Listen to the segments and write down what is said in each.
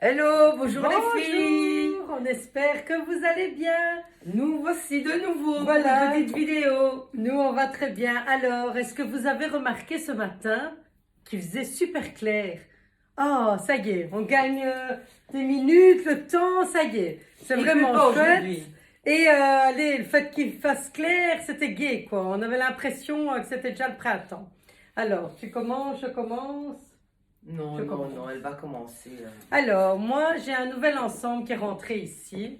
Hello, bonjour les filles. Bonjour, on espère que vous allez bien. Nous voici de nouveau Voilà. pour une petite vidéo. Nous, on va très bien. Alors, est-ce que vous avez remarqué ce matin qu'il faisait super clair? Oh, ça y est, on gagne des minutes, le temps, ça y est. C'est Il vraiment pleut pas chouette. aujourd'hui. Et allez, le fait qu'il fasse clair, c'était gai, quoi. On avait l'impression que c'était déjà le printemps. Alors, tu commences, je commence. Non, Je non, commence. non, elle va commencer. Alors, moi, j'ai un nouvel ensemble qui est rentré ici.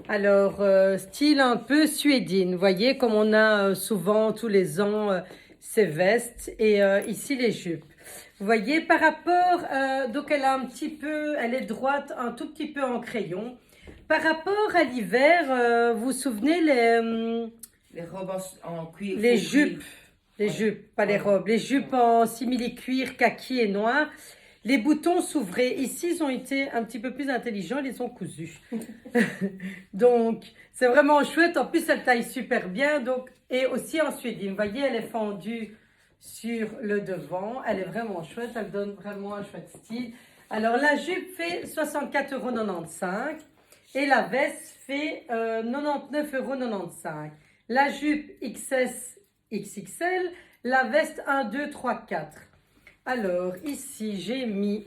Alors, style un peu suédine, vous voyez, comme on a souvent tous les ans ces vestes et ici les jupes. Vous voyez, par rapport, donc elle a un petit peu, elle est droite, un tout petit peu en crayon. Par rapport à l'hiver, vous vous souvenez Les robes en cuir. les faux cuir. jupes, les Ouais. jupes, pas les Ouais. robes, les jupes en simili-cuir, kaki et noir. Les boutons s'ouvraient. Ici, ils ont été un petit peu plus intelligents, ils les ont cousus. Donc, c'est vraiment chouette. En plus, elle taille super bien. Donc, et aussi en suédine. Vous voyez, elle est fendue sur le devant. Elle est vraiment chouette. Elle donne vraiment un chouette style. Alors, la jupe fait 64,95 € et la veste fait 99,95 €. La jupe XS XXL, la veste 1, 2, 3, 4. Alors, ici, j'ai mis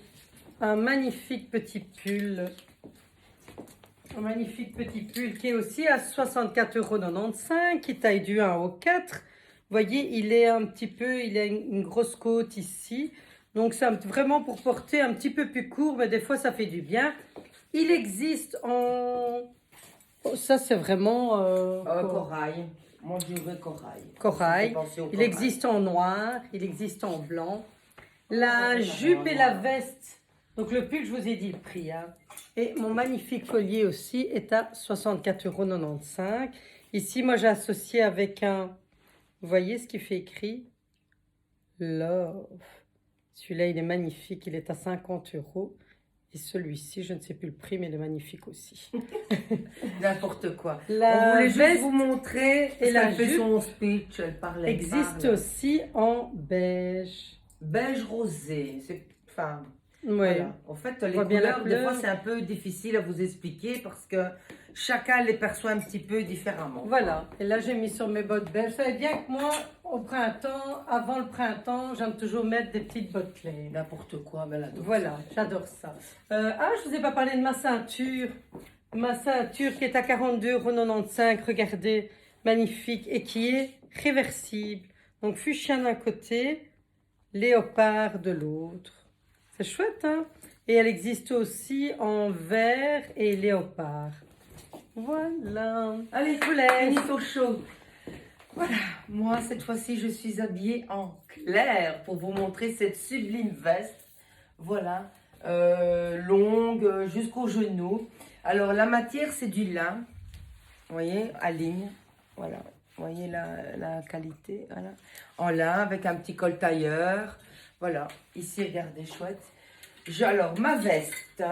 un magnifique petit pull. Un magnifique petit pull qui est aussi à 64,95 €, qui taille du 1 au 4. Vous voyez, il est un petit peu, il a une grosse côte ici. Donc, c'est vraiment pour porter un petit peu plus court, mais des fois, ça fait du bien. Il existe en... Oh, ça, c'est vraiment... Corail. Moi, je dirais corail. Corail. Ça fait penser au Il corail. existe en noir, il existe en blanc. La ouais, jupe ouais, et la ouais. veste. Donc le pull, je vous ai dit le prix. Hein. Et mon magnifique collier aussi est à 64,95 €. Ici, moi, j'ai associé avec un... Vous voyez ce qui fait écrit? Love. Celui-là, il est magnifique. Il est à 50 €. Et celui-ci, je ne sais plus le prix, mais il est magnifique aussi. N'importe quoi. La On voulait juste veste vous montrer. et Et la elle fait jupe son speech. Elle parlait. existe aussi en beige. Beige rosé. C'est. Enfin. Ouais. Voilà. En fait, les voit bien la couleurs, des fois, couleur. c'est un peu difficile à vous expliquer parce que chacun les perçoit un petit peu différemment. Voilà, et là j'ai mis sur mes bottes beiges. Vous savez bien que moi, au printemps, avant le printemps, j'aime toujours mettre des petites bottes claires. N'importe quoi, mais là. Voilà, j'adore ça. Je vous ai pas parlé de ma ceinture. Ma ceinture qui est à 42,95 €, regardez, magnifique, et qui est réversible. Donc fuchsia d'un côté, léopard de l'autre. C'est chouette, hein? Et elle existe aussi en vert et léopard. Voilà. Allez, Je vous laisse. finissons chaud. Voilà, moi cette fois-ci je suis habillée en clair pour vous montrer cette sublime veste. Voilà, longue jusqu'au genou. Alors la matière c'est du lin, vous voyez, à ligne. Voilà, vous voyez la qualité, voilà. En lin avec un petit col tailleur. Voilà, ici regardez, chouette. Alors, ma veste,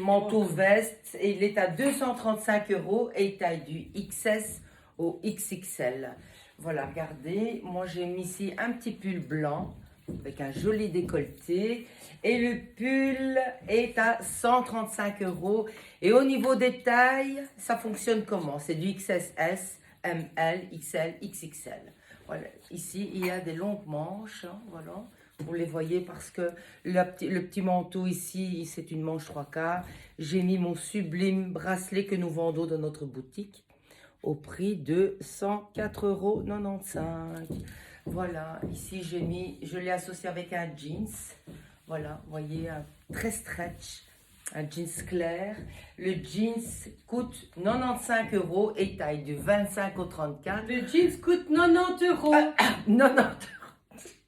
manteau veste, et il est à 235 € et il taille du XS au XXL. Voilà, regardez, moi j'ai mis ici un petit pull blanc avec un joli décolleté et le pull est à 135 €. Et au niveau des tailles, ça fonctionne comment? C'est du XS, ML, XL, XXL. Voilà, ici il y a des longues manches, hein, voilà. Vous les voyez parce que le petit manteau ici, c'est une manche 3/4. J'ai mis mon sublime bracelet que nous vendons dans notre boutique au prix de 104,95 €. Voilà, ici je l'ai associé avec un jeans. Voilà, vous voyez, un très stretch, un jeans clair. Le jeans coûte 95 € et taille du 25 au 34. Le jeans coûte 90 €. 90 €.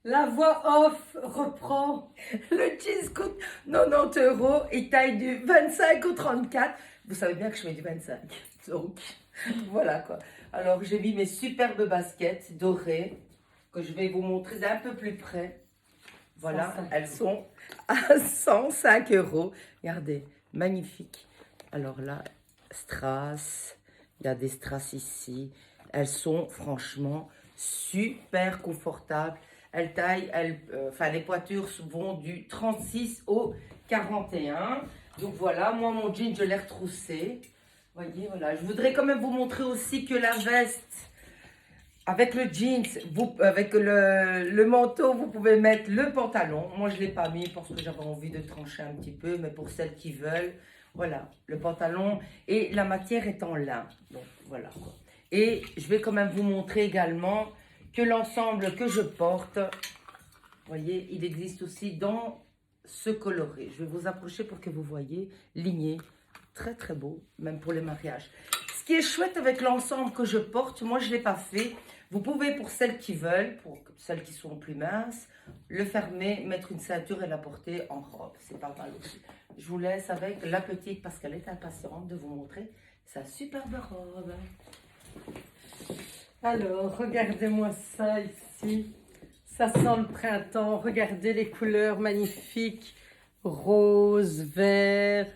La voix off reprend. Le jeans coûte 90 € et taille du 25 au 34. Vous savez bien que je mets du 25. Donc, voilà quoi. Alors, j'ai mis mes superbes baskets dorées que je vais vous montrer d'un peu plus près. Voilà, 105 elles sont à 105 €. Regardez, magnifique. Alors là, strass. Il y a des strass ici. Elles sont franchement super confortables. Elles taillent, les pointures vont du 36 au 41. Donc voilà, moi mon jean, je l'ai retroussé. Voyez, voilà. Je voudrais quand même vous montrer aussi que la veste, avec le jeans, avec le manteau, vous pouvez mettre le pantalon. Moi, je ne l'ai pas mis parce que j'avais envie de trancher un petit peu, mais pour celles qui veulent, voilà, le pantalon. Et la matière est en lin. Donc, voilà. Et je vais quand même vous montrer également que l'ensemble que je porte, vous voyez, il existe aussi dans ce coloré. Je vais vous approcher pour que vous voyez, ligné, très très beau, même pour les mariages. Ce qui est chouette avec l'ensemble que je porte, moi je ne l'ai pas fait. Vous pouvez, pour celles qui veulent, pour celles qui sont plus minces, le fermer, mettre une ceinture et la porter en robe. C'est pas mal aussi. Je vous laisse avec la petite parce qu'elle est impatiente de vous montrer sa superbe robe. Alors, regardez-moi ça ici. Ça sent le printemps. Regardez les couleurs magnifiques. Rose, vert.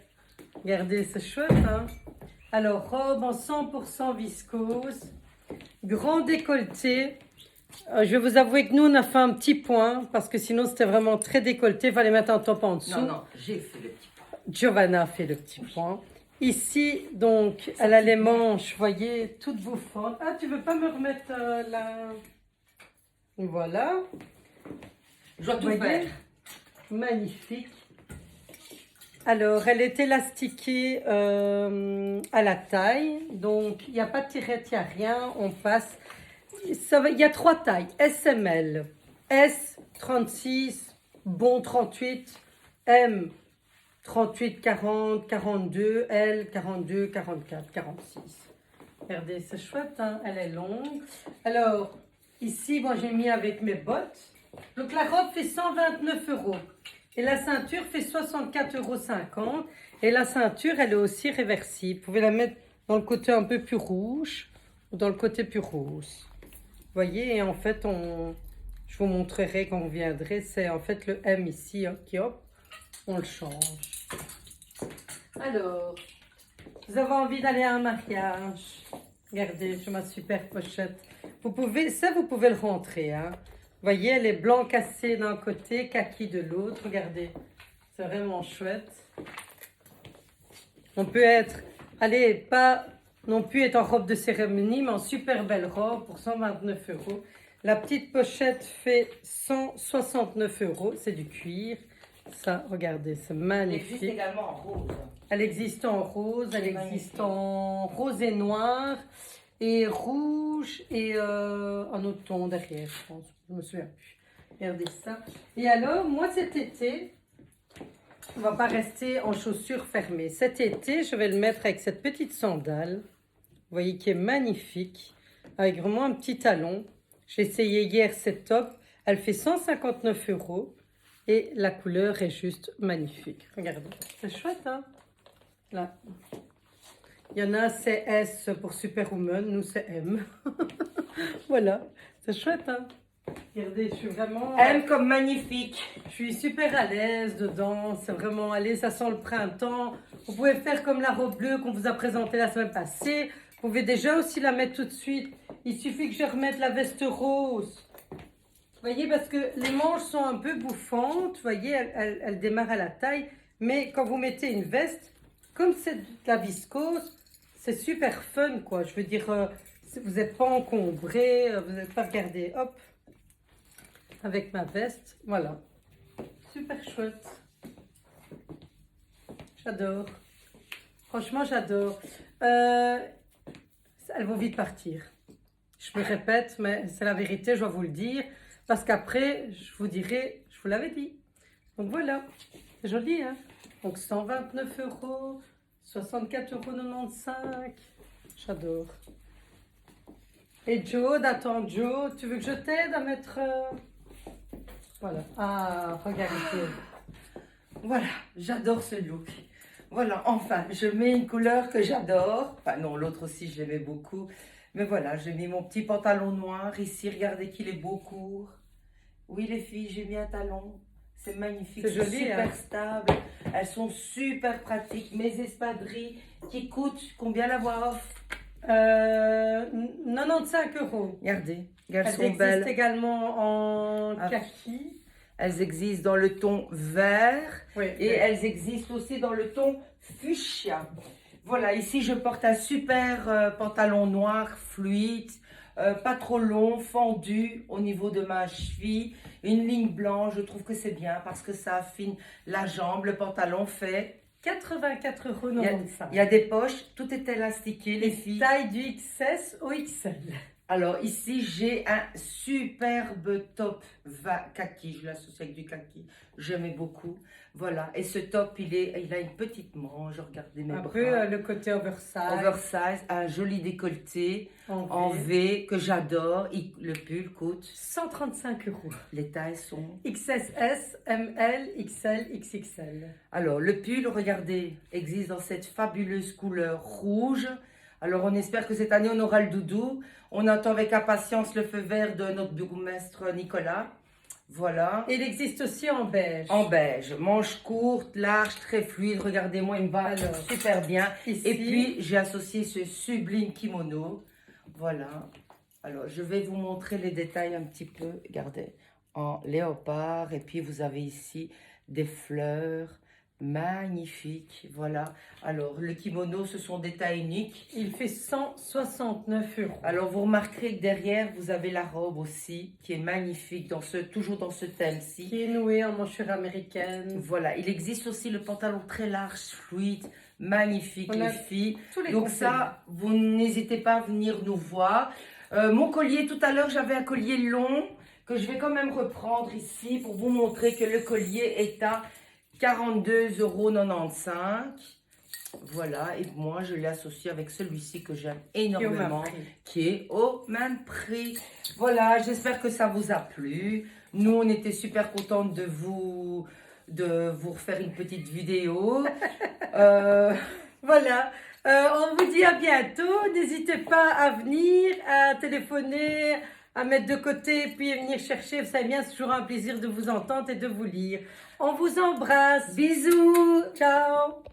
Regardez, c'est chouette, hein? Alors, robe en 100% viscose. Grand décolleté. Je vais vous avouer que nous, on a fait un petit point. Parce que sinon, c'était vraiment très décolleté. Il fallait mettre un top en dessous. Non, non, j'ai fait le petit point. Giovanna a fait le petit point. Ici, donc, elle a les manches, vous voyez, toutes bouffantes. Ah, tu veux pas me remettre la... Voilà. Je dois tout Vous voyez, faire. magnifique. Alors, elle est élastiquée à la taille. Donc, il n'y a pas de tirette, il n'y a rien. On passe. Il y a 3 tailles. SML, S 36, bon 38, M 38, 40, 42, L 42, 44, 46. Regardez, c'est chouette, hein? Elle est longue. Alors, ici, moi j'ai mis avec mes bottes. Donc la robe fait 129 €. Et la ceinture fait 64,50 €. Et la ceinture, elle est aussi réversible. Vous pouvez la mettre dans le côté un peu plus rouge ou dans le côté plus rose. Vous voyez, et en fait, je vous montrerai quand vous viendrez. C'est en fait le M ici, hein, qui hop, on le change. Alors, vous avez envie d'aller à un mariage? Regardez, j'ai ma super pochette. Vous pouvez le rentrer, hein. Vous voyez, elle est blanc cassé d'un côté, kaki de l'autre. Regardez, c'est vraiment chouette. On peut être, allez, pas non plus être en robe de cérémonie, mais en super belle robe pour 129 €. La petite pochette fait 169 €. C'est du cuir. Ça, regardez, c'est Elle magnifique. existe également en rose. Elle existe en rose, elle existe en rose et noir, et rouge, et un autre ton derrière, je pense. Je me souviens plus. Regardez ça. Et alors, moi, cet été, on va pas rester en chaussures fermées. Cet été, je vais le mettre avec cette petite sandale, vous voyez, qui est magnifique, avec vraiment un petit talon. J'ai essayé hier cette top. Elle fait 159 € et la couleur est juste magnifique. Regardez, c'est chouette, hein? Là. Il y en a, c'est S pour Superwoman, nous c'est M. Voilà, c'est chouette, hein? Regardez, je suis vraiment... M comme magnifique. Je suis super à l'aise dedans, c'est vraiment, allez, ça sent le printemps. Vous pouvez faire comme la robe bleue qu'on vous a présentée la semaine passée. Vous pouvez déjà aussi la mettre tout de suite. Il suffit que je remette la veste rose. Vous voyez, parce que les manches sont un peu bouffantes. Vous voyez, elles démarrent à la taille. Mais quand vous mettez une veste, comme c'est de la viscose, c'est super fun, quoi. Je veux dire, vous n'êtes pas encombré, vous n'êtes pas regardé, hop, avec ma veste, voilà. Super chouette. J'adore. Franchement, j'adore. Elles vont vite partir. Je me répète, mais c'est la vérité, je dois vous le dire. Parce qu'après, je vous dirai, je vous l'avais dit. Donc voilà, c'est joli, hein? Donc 129 €, 64,95 €. J'adore. Et Joe, attends, Joe, tu veux que je t'aide à mettre... Voilà. Ah, regardez. Voilà, j'adore ce look. Voilà, enfin, je mets une couleur que j'adore. Enfin non, l'autre aussi, je l'aimais beaucoup. Mais voilà, j'ai mis mon petit pantalon noir ici. Regardez qu'il est beau, court. Oui, les filles, j'ai mis un talon. C'est magnifique, C'est joli, super hein? stable. Elles sont super pratiques. Mes espadrilles qui coûtent combien la voix off? 95 €. Regardez, elles Elles sont existent belles. également en Ah. kaki. elles existent dans le ton vert Oui, et elles existent aussi dans le ton fuchsia. Voilà, ici je porte un super pantalon noir fluide, pas trop long, fendu au niveau de ma cheville, une ligne blanche, je trouve que c'est bien parce que ça affine la jambe. Le pantalon fait, 84,95 il y a des poches, tout est élastiqué les filles. Taille du XS au XL. Alors ici, j'ai un superbe top kaki, je l'associe avec du kaki, j'aimais beaucoup. Voilà, et ce top, il a une petite manche, regardez mes Un bras. peu le côté oversize. Oversize, un joli décolleté en V que j'adore. Le pull coûte, 135 €. les tailles sont... XSS, ML, XL, XXL. Alors, le pull, regardez, existe dans cette fabuleuse couleur rouge. Alors, on espère que cette année, on aura le doudou. On attend avec impatience le feu vert de notre bourgmestre Nicolas. Voilà. Et il existe aussi en beige. En beige. Manche courte, large, très fluide. Regardez-moi, il me va Alors, super bien. ici. Et puis, j'ai associé ce sublime kimono. Voilà. Alors, je vais vous montrer les détails un petit peu. Regardez, en léopard. Et puis, vous avez ici des fleurs. Magnifique, voilà. Alors, le kimono, ce sont des tailles uniques. Il fait 169 €. Alors, vous remarquerez que derrière, vous avez la robe aussi, qui est magnifique, toujours dans ce thème-ci. Qui est noué en manchure américaine. Voilà, il existe aussi le pantalon très large, fluide, magnifique, On a les filles. tous les Donc conseils. ça, vous n'hésitez pas à venir nous voir. Mon collier, tout à l'heure, j'avais un collier long, que je vais quand même reprendre ici, pour vous montrer que le collier est à 42,95 €. Voilà, et moi je l'ai associé avec celui-ci que j'aime énormément, qui est au même prix. Voilà, j'espère que ça vous a plu. Nous, on était super contentes de vous refaire une petite vidéo. Voilà, on vous dit à bientôt. N'hésitez pas à venir, à téléphoner, à mettre de côté, puis venir chercher. Vous savez bien, c'est toujours un plaisir de vous entendre et de vous lire. On vous embrasse. Bisous! Ciao!